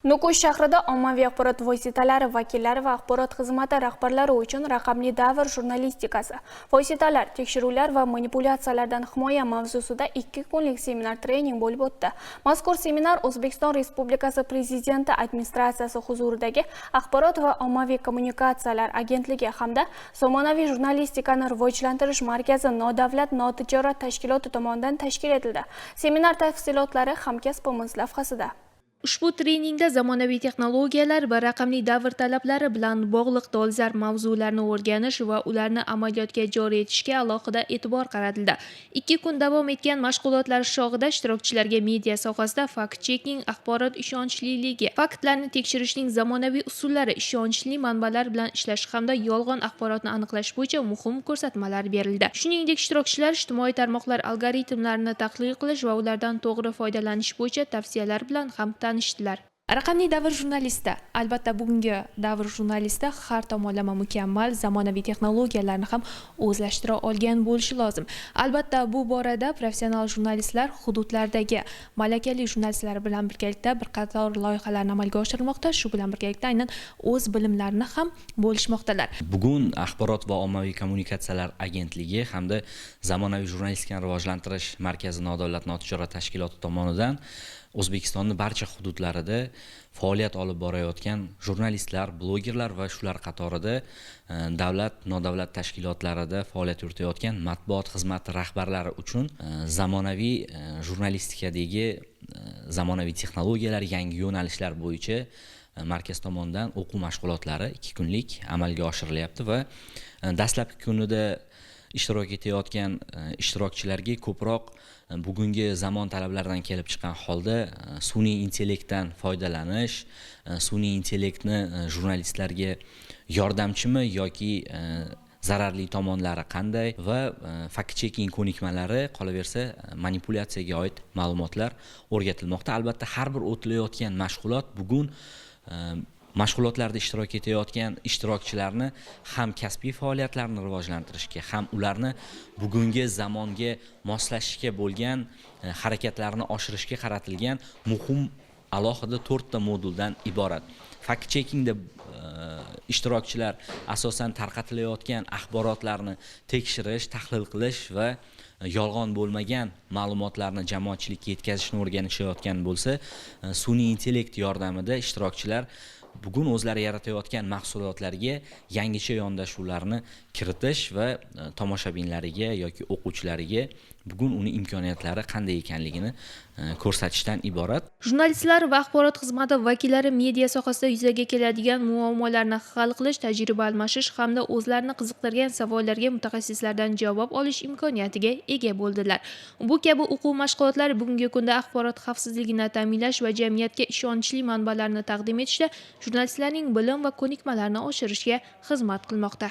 Nukus shahrida ommaviy axborot vositalari vakillari va axborot xizmati rahbarlari uchun raqamli davr jurnalistikasi, vositalar, tekshiruvlar va manipulyatsiyalardan himoya mavzusida 2 kunlik seminar-trening bo'lib o'tdi. Mazkur seminar O'zbekiston Respublikasi Prezidenti administratsiyasi huzuridagi Axborot va ommaviy kommunikatsiyalar agentligi hamda zamonaviy jurnalistikani rivojlantirish markazi nodavlat notijorat tashkiloti tomonidan tashkil etildi. Seminar tafsilotlari hamkasbimiz lavhasida. Ushbu treningda zamonaviy texnologiyalar va raqamli davr talablari bilan bog'liq dolzarb mavzularni o'rganish va ularni amaliyotga joriy etishga alohida e'tibor qaratildi. 2 kun davom etgan mashg'ulotlar chog'ida ishtirokchilarga media sohasida fakt-checking, axborot ishonchliligi, faktlarni tekshirishning zamonaviy usullari, ishonchli manbalar bilan ishlash hamda yolg'on axborotni aniqlash bo'yicha muhim ko'rsatmalar berildi. Shuningdek, ishtirokchilar ijtimoiy tarmoqlar algoritmlarini tahlil qilish va ulardan to'g'ri foydalanish bo'yicha tavsiyalar bilan ham tanishdilar. Raqamli davr jurnalisti. Albatta, bugungi davr jurnalisti har tomonlama mukammal zamonaviy texnologiyalarni ham o'zlashtira olgan bo'lishi lozim. Albatta, bu borada professional jurnalistlar hududlardagi malakali jurnalistlar bilan birgalikda bir qator loyihalarni amalga oshirmoqda. Shu bilan birgalikda aynan o'z bilimlarini ham bo'lishmoqdalar. Bugun Axborot va ommaviy kommunikatsiyalar agentligi hamda zamonaviy jurnalistikani rivojlantirish markazi nodavlat notijorat tashkiloti tomonidan O'zbekistonning barcha hududlarida faoliyat olib borayotgan jurnalistlar, blogerlar va shular qatorida davlat, nodavlat tashkilotlarida faoliyat yuritayotgan matbuot xizmati rahbarlari uchun zamonaviy jurnalistikadagi zamonaviy texnologiyalar, yangi yo'nalishlar bo'yicha markaz tomonidan o'quv mashg'ulotlari 2 kunlik amalga oshirilyapti va dastlabki kunida ishtirok etayotgan ishtirokchilarga ko'proq bugungi zamon talablaridan kelib chiqqan holda sun'iy intellektdan foydalanish, sun'iy intellektni jurnalistlarga yordamchimi yoki zararli tomonlari qanday va fakt-checking ko'nikmalari, qolaversa manipulyatsiyaga oid ma'lumotlar o'rgatilmoqda. Albatta, har bir o'tilayotgan mashg'ulot bugun mashg'ulotlarda ishtirok etayotgan ishtirokchilarni ham kasbiy faoliyatlarini rivojlantirishga, ham ularni bugungi zamonga moslashishga bo'lgan harakatlarni oshirishga qaratilgan muhim alohida 4 ta moduldan iborat. Fact-checkingda ishtirokchilar asosan tarqatilayotgan axborotlarni tekshirish, tahlil qilish va yolg'on bo'lmagan ma'lumotlarni jamoatchilikka yetkazishni o'rganishayotgan bo'lsa, sun'iy intellekt yordamida ishtirokchilar bugun o'zlari yaratayotgan mahsulotlarga yangicha yondashuvlarni kiritish va tomoshabinlariga yoki o'quvchilariga bugun uni imkoniyatlari qanday ekanligini ko'rsatishdan iborat. Jurnalistlar va axborot xizmati vakillari media sohasida yuzaga keladigan muammolarni hal qilish, tajriba almashish hamda o'zlarini qiziqtirgan savollarga mutaxassislardan javob olish imkoniyatiga ega bo'ldilar. Bu kabi o'quv mashg'ulotlar bugungi kunda axborot xavfsizligini ta'minlash va jamiyatga ishonchli manbalarni taqdim etishda jurnalistlarning bilim va ko'nikmalarini oshirishga xizmat qilmoqda.